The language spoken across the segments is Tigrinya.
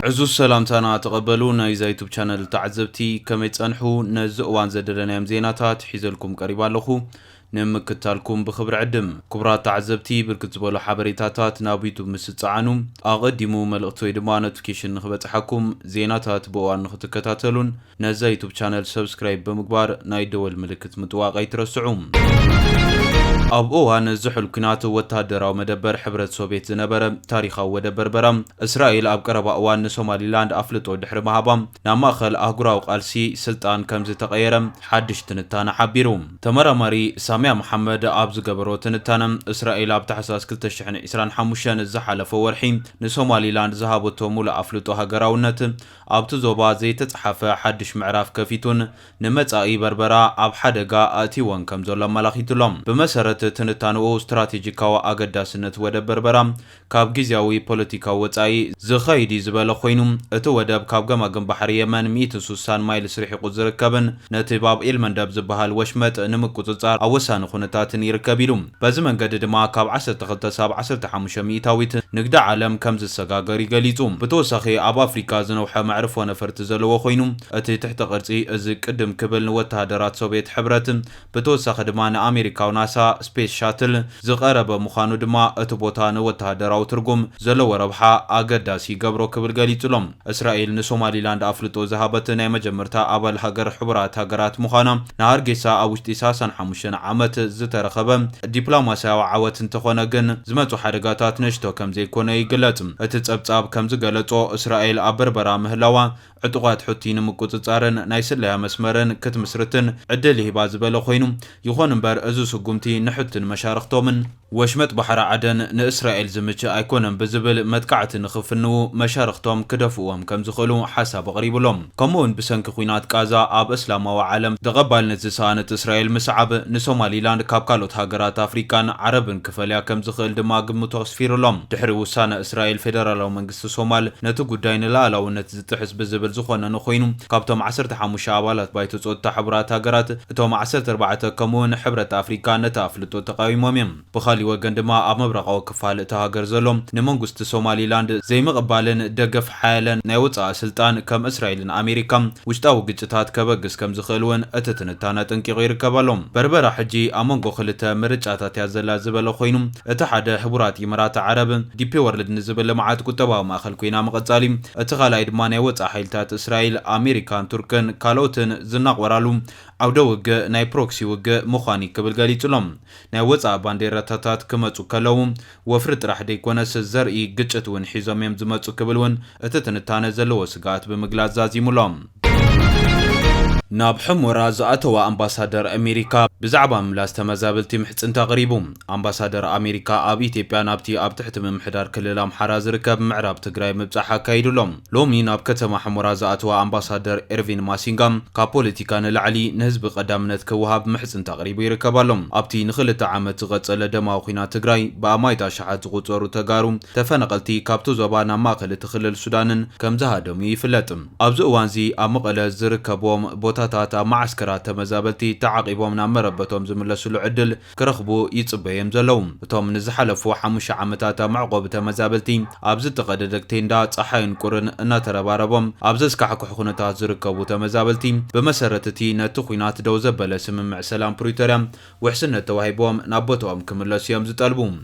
عزوز سلامتنا تقبلونا إذا يوتيوب channel تعزبتي كما تصنحوا نزقوان زدرنا مزيناتات حيزلكم قريبا لخو نمكتالكم بخبر عدم كبرات تعزبتي بركتبولو حبريتاتات نابيتو مستصعانو أقدمو ملغتوي دما نوتيفيكيشن نخبت حكم زيناتات بوان نختكتاتلون نزا يوتيوب channel سبسكرايب بمقبار نايدول ملكت متواقعي ترسعوم أبوها زحل كناتو وتهدرا ومدبر حبرة سوفيت زنبر تاريخا ودبر برام إسرائيل أبقرب أوان سوماليلاند أفلتو دحر مهابام ناماخل أهقرا وقالسي سلطان كمز تغيرم حدش تنتانا حبيروم تمرا ماري سامية محمد أبز قبرو تنتانا إسرائيل أبتحساس كلتشحن إسران حموشان الزحالة فورحين نسوماليلاند زهابو تومولا أفلتو هقرا ونت أبتو زوبا زي تتحفى حدش معراف كفيتون نمت أي بربرا أب حدقا آتيوان كمزولا ملاخيتلوم بمسارة تنتانو استراتيجيكاو أقداسنت ودب بربرام كاب جيزياوي بوليتيكاو وطاي زخايدي زبالة خوينوم اتو ودب كاب قماقم بحر يمن 160 مايل سريح قدر ركبن نتباب إلمن داب زبهال وشمت نمكو تزار أوسان خونتاتن يركبيلوم بازمن قدد ما كاب 10 ميتاويت نقدا عالم كمز السقاقري قليزوم بتوسخي أب أفريكا زنوحا معرف ونفرت زلو خوينوم اتي تحت قرصي ازك قدم كبل نوتهادرات سوفيت حبرت بتوسخ دمان أمريكا وناسا سبيس شاتل زقرب مخانو دما اتبوتان وتهدراو ترغم زلو ربحا اقداسي قبرو كبل قليتلوم اسرائيل نسوماليلاند افلتو زهابت ناي مجمرتا ابل هاجر حبرات هاجرات مخانا نهار جيسا اوشتي ساسن حموشن عمت زترخبم دبلوماسياو عوت انتخونا جن زمتو حرقاتات نشتو كم زي كونه يقلتم اتتصابصاب كم زقلتو اسرائيل ابربرا مهلوا عطوات حوتين مقوصصارن نايسلها مسمرن كتمسرتن عدل هبا زبل خوينو يخون امبر ازو سقمتي نحتن مشارختومن وشمت بحر عدن نإسرائيل زمتش ايكونن بزبل مدقعت نخفنو مشارختوم كدفوهم كم زخلو حساب غريب لهم كمون بسنك خوينات غازا اب اسلام وعالم تقبل نزسانة اسرائيل مسعب نسوماليلاند كابكالوت هاجرات افريكان عربن كفليا كم زخل دماغ متوصفير لهم دحر وسانة اسرائيل فيدرالو منقست سومال نتو قداين لالاو نتزتحس بزبل زخونا نخوينو كابتوم 15 أبالات بايتو صوت حبرات هاجرات اتوم 14 كمون حبرة افريكان نتافلتو تقايموميم بخالي وغندما اب مبرقاو كفال تهاجر زلوم نمنغست سوماليلاند زي مقبالن دقف حالن نايوصا سلطان كم اسرائيلن امريكا وشتاو قصتات كبغس كم زخلون اتتنتانا تنقي غير كبالوم بربره حجي امنغو خلته مرጫታት ያዘላ ዝበለ ኮይኑም እቲ ሓደ ሕቡራት ኢሚራት ዓረብ ዲፒ ወርልድ ንዝበለ ማዓት ቁጠባው ማእከል ኮይና መቀጻሊ እቲ ኻላይ ድማ ናይ ወጻ ኃይልታት እስራኤል አሜሪካን ቱርክን ካልኦትን ዝናቆራሉ عودة وجه ناي بروكسي وجه مخاني قبل قليلهم ناي وضع بانديراتات كمتو كلوم وفرت راح ديكونس الزرقي قجت ون حزام يمزمتو قبلون اتتنتانه زلو سقات بمقلات زازي ملام ناب حمورا زاتوا امباسادر امريكا بزعبا ملاس تمزابلتي محصنتا قريبو امباسادر امريكا اب ايثيوبيا نابتي اب تحت ممحدار كلل امحرا زركب معراب تግራይ مبصحا كايدلوم لومي ناب كتما حمورا زاتوا امباسادر ايرفين ماسينغام كابوليتيكا نلعلي نهزب قدامنت كوهاب محصنتا قريبو يركبالوم ابتي نخلت عامت غصل دماو خينا تግራይ بامايتا شحات غصورو تغارو تفنقلتي كابتو زبانا ماقل تخلل سودانن كمزهادم يفلطم ابز اوانزي امقله زركبوم تاتا معسكرات تمزابلتي تعقيبهم نامربتهم زملسلو عدل كرخبو يصبيهم زلوم توم نزحلفو 5 عامتات معقوب تمزابلتي ابز تقددكتين دا صحاين قرن ان ترباربهم ابزس كحكو خنتا زركبو تمزابلتي بمسرتتي نتخينات دو زبل سممع سلام بريتوريا وحسن توهيبهم نابوتهم كملسيهم زطلبوم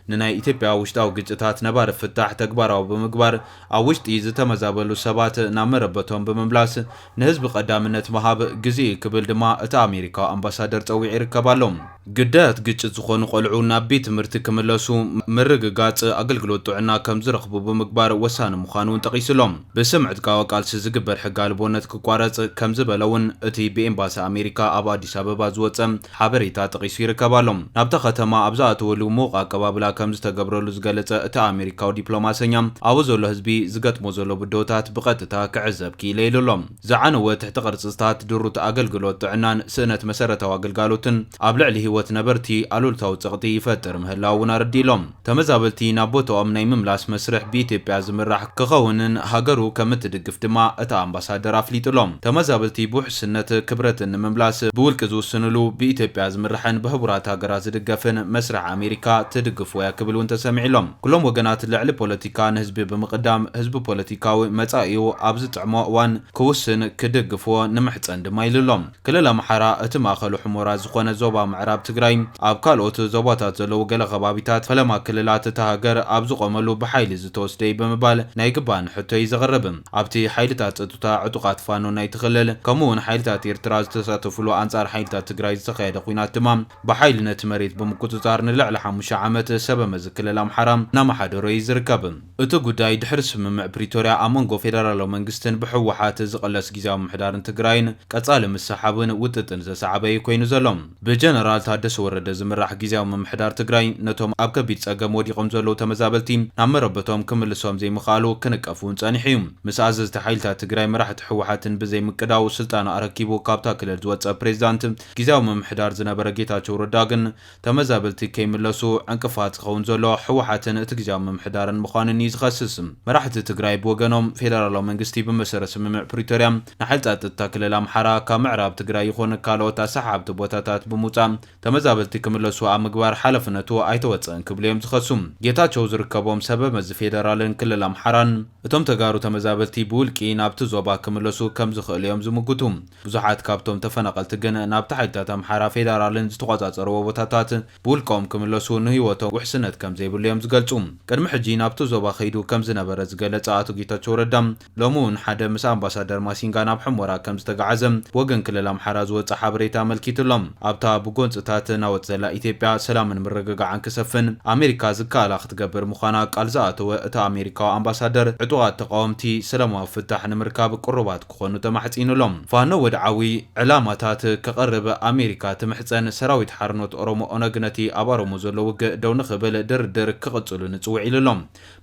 نناي إثيوبيا وشتاو قجتات نبار فتاح تكبارو بمقبار اوشت إذ تمزابلو سبات نامربتهم بمبلاس نهزب قدامنت مهاب قزي كبل دما اتا أمريكا أمباسادر تويعي ركبالهم قدات قجت زخون قلعو نابيت مرتك ملاسو مرققات أقلقلوتو عنا كم زرخبو بمقبار وسان مخانون تقيسلهم بسمعت قاوكال سزقبر حقال بونت كقوارت كم زبلون اتي بإمباس أمريكا أبا دي ساببا زوتم حابريتا تقيسي ركبالهم نابتختما أبزاتو ولو موقع قبابلا كم زتقبرلو زقالت اتا أمريكا ودبلوماسيا أوزولو هزبي زقات موزولو بدوتات بقاتتا كعزب كي ليلولهم زعانو تحت قرصستات دروت أقلقلوت عنان سنة مسارة وأقلقالوتن أبلع له ህይወት ነበርቲ አሉልታው ጸቅቲ ይፈጥር ምህላውን አርዲሎም ተመዛበልቲ ናቦቶም ናይ ምምላስ መስርሕ በኢትዮጵያ ዝምራሕ ክኸውንን ሃገሩ ከምትድግፍ ድማ እታ አምባሳደር አፍሊጥሎም ተመዛበልቲ ብውሕስነት ክብረትን ምምላስ ብውልቅ ዝውስንሉ በኢትዮጵያ ዝምራሕን በህቡራት ሃገራት ዝድገፍን መስርሕ አሜሪካ ትድግፍ ወያ ክብሉን ተሰሚዕሎም ኩሎም ወገናት ልዕሊ ፖለቲካ ንህዝቢ ብምቅዳም ህዝቢ ፖለቲካዊ መጻኢው ኣብዚ ጥዕሞ እዋን ክውስን ክድግፍዎ ንምሕፀን ድማ ኢልሎም ክልል አምሓራ እቲ ማእኸሉ ሕሞራ ዝኾነ ዞባ ምዕራብ ትግራይ ኣብ ካልኦት ዞባታት ዘለዉ ገለ ከባቢታት ፈለማ ክልላት እቲ ሃገር ኣብ ዝቆመሉ ብሓይሊ ዝተወስደ ብምባል ናይ ግባን ሕቶ ይዘቕርብ ኣብቲ ሓይልታት ፀጥታ ዕጡቃት ፋኖ ናይ ትኽልል ከምኡውን ሓይልታት ኤርትራ ዝተሳተፍሉ አንጻር ሓይልታት ትግራይ ዝተኻየደ ኩናት ድማ ብሓይሊ ነቲ መሬት ብምቁፅፃር ንልዕሊ 5 ዓመት ሰበመ ክልል አምሓራ እናመሓደሮ ይዝርከብ እቲ ጉዳይ ድሕሪ ስምምዕ ፕሪቶሪያ ኣብ መንጎ ፌደራላዊ መንግስትን ብሕወሓት ዝቕለስ ጊዜያዊ ምምሕዳርን ትግራይን ቀጻሊ ምሰሓብን ውጥጥን ዘሰዓበ ኮይኑ ዘሎ ብጀነራል ታደሰ ወረደ ዝምራሕ ጊዜያዊ ምምሕዳር ትግራይ ነቶም ኣብ ከቢድ ፀገም ወዲቆም ዘለዉ ተመዛበልቲ ናብ መረበቶም ክምልሶም ዘይምኽኣሉ ክንቀፉን ጸኒሑ እዩ ምስ ኣዘዝቲ ሓይልታት ትግራይ መራሕቲ ሕወሓትን ብዘይምቅዳው ስልጣኑ ኣረኪቡ ካብታ ክልል ዝወፀ ፕሬዚዳንት ጊዜያዊ ምምሕዳር ዝነበረ ጌታቸው ረዳ ግን ተመዛበልቲ ከይምለሱ ዕንቅፋት ክኸውን ዘሎ ሕወሓትን እቲ ጊዜያዊ ምምሕዳርን ምዃኑን ይዝኸስስ መራሕቲ ትግራይ ብወገኖም ፌደራላዊ መንግስቲ ብመሰረት ስምምዕ ፕሪቶሪያ ንሓይልታት ጸጥታ ክልል አምሓራ ካብ ምዕራብ ትግራይ ይኹን ካልኦት ኣሰሓብቲ ቦታታት ብምውፃእ ተመዛበልቲ ክምለሱ ኣብ ምግባር ሓላፍነቱ ኣይተወፀን ክብሉ እዮም ዝኸሱ ጌታቸው ዝርከቦም ሰበብ መዚ ፌደራልን ክልል አምሓራን እቶም ተጋሩ ተመዛበልቲ ብውልቂ ናብቲ ዞባ ክምለሱ ከም ዝኽእሉ እዮም ዝምግቱ ብዙሓት ካብቶም ተፈናቀልቲ ግን ናብቲ ሓይልታት አምሓራ ፌደራልን ዝተቆፃፀርዎ ቦታታት ብውልቆም ክምለሱ ንህይወቶም ውሕስነት ከም ዘይብሉ እዮም ዝገልጹ ቅድሚ ሕጂ ናብቲ ዞባ ከይዱ ከም ዝነበረ ዝገለጸ አቶ ጌታቸው ረዳ ሎሚ እውን ሓደ ምስ አምባሳደር ማሲንጋ ናብ ሕሞራ ከም ዝተጋዓዘ ወገን ክልል አምሓራ ዝወፀ ሓበሬታ አመልኪትሎም ኣብታ ብጎንፅታት ናወፅ ዘላ ኢትዮጵያ ሰላምን ምርግጋዕን ክሰፍን አሜሪካ ዝከኣላ ክትገብር ምዃና ቃል ዝኣተወ እቲ አሜሪካዊ አምባሳደር ዕጡቃት ተቃወምቲ ሰላማዊ ፍታሕ ንምርካብ ቁሩባት ክኾኑ ተማሕፂኑሎም ፋኖ ወድዓዊ ዕላማታት ከቐርብ አሜሪካ ትምሕፀን ሰራዊት ሓርኖት ኦሮሞ ኦነግ ነቲ ኣብ ኦሮሞ ዘሎ ውግእ ደው ንኽብል ድርድር ክቕፅሉ ንፅውዕ ኢሉሎም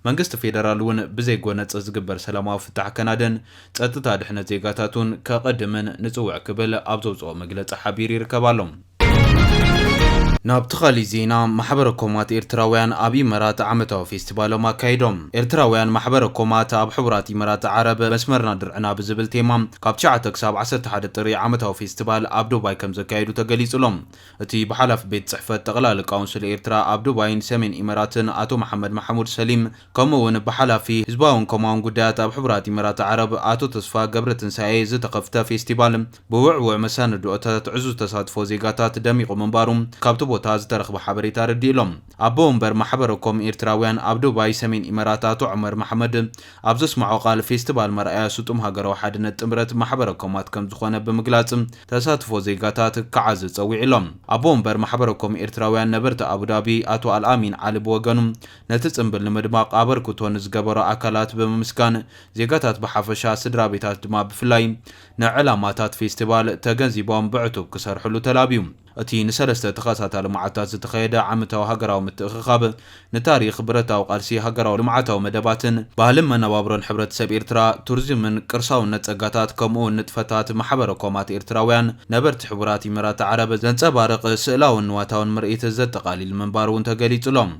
መንግስቲ ፌደራል እውን ብዘይጎነፀ ዝግበር ሰላማዊ ፍታሕ ከናደን ጸጥታ ድሕነት ዜጋታቱን ከቐድምን ንፅውዕ ክብል ኣብ ዘውፅኦ መግለፂ ሓቢር ይርከባሎም ናብትኻሊ ዜና ማሕበረ ኮማት ኤርትራውያን ኣብ ኢመራት ዓመታዊ ፌስቲቫሎም ኣካይዶም ኤርትራውያን ማሕበረ ኮማት ኣብ ሕቡራት ኢመራት ዓረብ መስመርና ድርዕና ብዝብል ቴማ ካብ 9 ክሳብ 11 ጥሪ ዓመታዊ ፌስቲቫል ኣብ ዱባይ ከም ዘካየዱ ተገሊጹሎም እቲ ብሓላፊ ቤት ጽሕፈት ጠቕላሊ ካውንስል ኤርትራ ኣብ ዱባይን ሰሜን ኢመራትን አቶ መሐመድ ማሕሙድ ሰሊም ከምኡውን ብሓላፊ ህዝባውን ኮማውን ጉዳያት ኣብ ሕቡራት ኢመራት ዓረብ አቶ ተስፋ ገብረ ትንሳኤ ዝተኸፍተ ፌስቲቫል ብውዕውዕ መሰናድኦታት ዕዙዝ ተሳትፎ ዜጋታት ደሚቑ ምንባሩ ካብቲ ቦታ ዝተረኽበ ሓበሬታ ረዲኢሎም ኣቦ ወንበር ማሕበረኮም ኤርትራውያን ኣብ ዱባይ ሰሜን ኢመራት አቶ ዑመር መሐመድ ኣብ ዘስምዖ ቃል ፌስቲቫል መርኣያ ስጡም ሃገራዊ ሓድነት ጥምረት ማሕበረኮማት ከም ዝኾነ ብምግላጽ ተሳትፎ ዜጋታት ክዓዝ ፀዊዕ ኢሎም ኣቦ ወንበር ማሕበረኮም ኤርትራውያን ነበርቲ አቡዳቢ አቶ አልአሚን ዓሊ ብወገኑ ነቲ ጽምብል ንምድማቕ ኣበርክቶ ንዝገበሮ ኣካላት ብምምስጋን ዜጋታት ብሓፈሻ ስድራ ቤታት ድማ ብፍላይ ንዕላማታት ፌስቲቫል ተገንዚቦም ብዕቱብ ክሰርሕሉ ተላብዩ እቲ ንሰለስተ ተኸታታሊ መዓልታት ዝተኻየደ ዓመታዊ ሃገራዊ ምትእኽኻብ ንታሪኽ ብረታዊ ቃልሲ ሃገራዊ ልምዓታዊ መደባትን ባህልን መነባብሮን ሕብረተሰብ ኤርትራ ቱሪዝምን ቅርሳውነት ጸጋታት ከምኡውን ንጥፈታት ማሕበረ ኮማት ኤርትራውያን ነበርቲ ሕቡራት ኢሚራት ዓረብ ዘንጸባርቕ ስእላውን ንዋታውን ምርኢት ዘጠቓሊል ምንባር እውን ተገሊጹሎም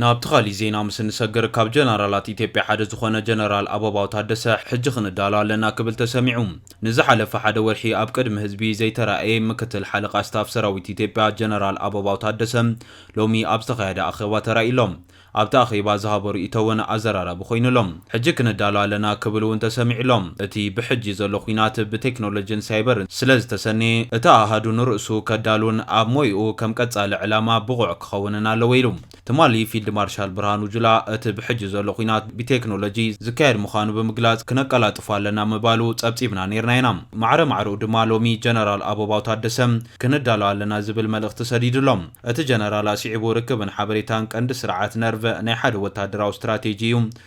ናብትኻሊ ዜና ምስ ንሰግር ካብ ጀነራላት ኢትዮጵያ ሓደ ዝኾነ ጀነራል አበባው ታደሰ ሕጂ ክንዳሎ ኣለና ክብል ተሰሚዑ ንዝሓለፈ ሓደ ወርሒ ኣብ ቅድሚ ህዝቢ ዘይተረኣየ ምክትል ሓለቓ ስታፍ ሰራዊት ኢትዮጵያ ጀነራል አበባው ታደሰ ሎሚ ኣብ ዝተኻየደ ኣኼባ ተራኢሎም ኣብታ ኣኼባ ዝሃበሩ ኢተውን ኣዘራራቢ ኮይኑሎም ሕጂ ክንዳሎ ኣለና ክብል እውን ተሰሚዕሎም እቲ ብሕጂ ዘሎ ኩናት ብቴክኖሎጂን ሳይበርን ስለ ዝተሰነየ እቲ ኣሃዱ ንርእሱ ከዳሉን ኣብ ሞይኡ ከም ቀጻሊ ዕላማ ብቑዕ ክኸውንን ኣለዎ ኢሉ ትማሊ ፊልድ ማርሻል ብርሃኑ ጁላ እቲ ብሕጂ ዘሎ ኩናት ብቴክኖሎጂ ዝካየድ ምዃኑ ብምግላጽ ክነቀላጥፎ ኣለና ምባሉ ጸብጺብና ነርና ኢና ማዕረ ማዕርኡ ድማ ሎሚ ጀነራል አበባው ታደሰ ክንዳሎ ኣለና ዝብል መልእኽቲ ሰዲድሎም እቲ ጀነራል ኣስዒቡ ርክብን ሓበሬታን ቀንዲ ስርዓት ነርቭ ናይ ሓደ ወታደራዊ ስትራቴጂ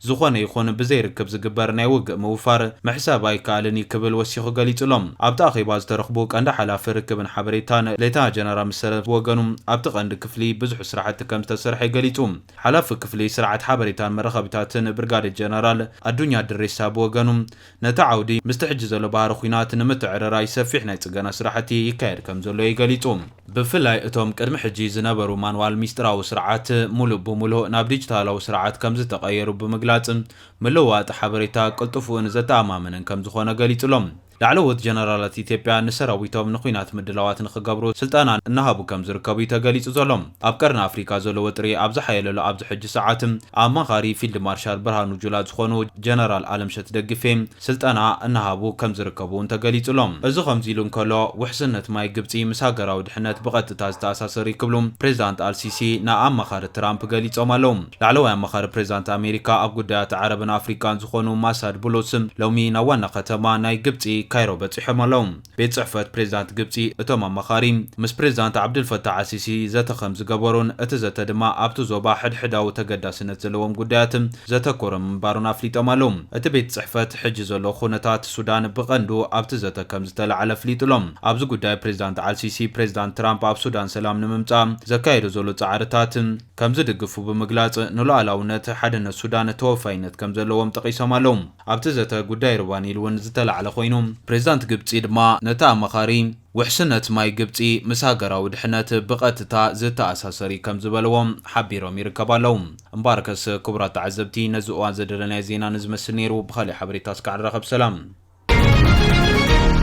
ዝኾነ ይኹን ብዘይርክብ ዝግበር ናይ ውግእ ምውፋር ምሕሳብ ኣይከኣልን ክብል ወሲኹ ገሊጹሎም ኣብቲ ኣኼባ ዝተረኽቡ ቀንዲ ሓላፊ ርክብን ሓበሬታን ሌተና ጀነራል መሰረት ወገኑ ኣብቲ ቀንዲ ክፍሊ ብዙሕ ስራሕቲ ከም ዝተሰርሐ ገሊጹ ሓላፊ ክፍሊ ስርዓት ሓበሬታን መራኸቢታትን ብርጋዴር ጀነራል ኣዱኛ ድሬሳ ብወገኑ ነቲ ዓውዲ ምስቲ ሕጂ ዘሎ ባህሪ ኩናት ንምትዕርራይ ሰፊሕ ናይ ጽገና ስራሕቲ ይካየድ ከም ዘሎ ይገሊጹ ብፍላይ እቶም ቅድሚ ሕጂ ዝነበሩ ማንዋል ሚስጥራዊ ስርዓት ሙሉእ ብሙሉእ ናብ ዲጂታላዊ ስርዓት ከም ዝተቐየሩ ብምግላጽ ምልውዋጥ ሓበሬታ ቅልጡፍን ዘተኣማምንን ከም ዝኾነ ገሊጹሎም ላዕለዎት ጀነራላት ኢትዮጵያ ንሰራዊቶም ንኹናት ምድላዋት ንኽገብሩ ስልጠና እናሃቡ ከም ዝርከቡ ተገሊጹ ዘሎም ኣብ ቀርኒ ኣፍሪካ ዘሎ ወጥሪ ኣብ ዝሓየለሉ ኣብዚ ሕጂ ሰዓት ኣማኻሪ ፊልድ ማርሻል ብርሃኑ ጁላ ዝኾኑ ጀነራል ኣለምሸት ደግፌ ስልጠና እናሃቡ ከም ዝርከቡ ተገሊጹሎም እዚ ከምዚ ኢሉ እንከሎ ውሕስነት ማይ ግብጺ ምስ ሃገራዊ ድሕነት ብቐጥታ ዝተኣሳሰሩ ይክብሉ ፕሬዚዳንት አልሲሲ ንኣማኻሪ ትራምፕ ገሊጾም ኣለዉ ላዕለዋይ ኣማኻሪ ፕሬዚዳንት ኣሜሪካ ኣብ ጉዳያት ዓረብን ኣፍሪካን ዝኾኑ ማሳድ ቡሎስ ሎሚ ናብ ዋና ከተማ ናይ ግብጺ ካይሮ በፂሖም ኣለዉ ቤት ጽሕፈት ፕሬዚዳንት ግብጺ እቶም ኣማኻሪ ምስ ፕሬዚዳንት ዓብድልፈታሕ አሲሲ ዘተኸም ዝገበሩን እቲ ዘተ ድማ ኣብቲ ዞባ ሕድሕዳዊ ተገዳስነት ዘለዎም ጉዳያት ዘተኮሮም ምንባሩን ኣፍሊጦም ኣለዉ እቲ ቤት ጽሕፈት ሕጂ ዘሎ ኩነታት ሱዳን ብቐንዱ ኣብቲ ዘተ ከም ዝተለዓለ ኣፍሊጡሎም ኣብዚ ጉዳይ ፕሬዚዳንት አልሲሲ ፕሬዚዳንት ትራምፕ ኣብ ሱዳን ሰላም ንምምጻእ ዘካየዱ ዘሎ ጻዕርታት ከም ዝድግፉ ብምግላጽ ንሉዓላውነት ሓድነት ሱዳን ተወፋይነት ከም ዘለዎም ጠቂሶም ኣለዉ ኣብቲ ዘተ ጉዳይ ርባን ኢሉ እውን ዝተለዓለ ኮይኑ ፕሬዚዳንት ግብጺ ድማ ነታ ኣማኻሪ ውሕስነት ማይ ግብጺ ምስ ሃገራዊ ድሕነት ብቐጥታ ዝተኣሳሰሪ ከም ዝበልዎም ሓቢሮም ይርከቡ ኣለዉ እምበረከስ ክቡራት ተዓዘብቲ ነዚ እዋን ዘደለናይ ዜና ንዝመስል ነይሩ ብኻሊእ ሓበሬታ እስካዕ ንረኸብ ሰላም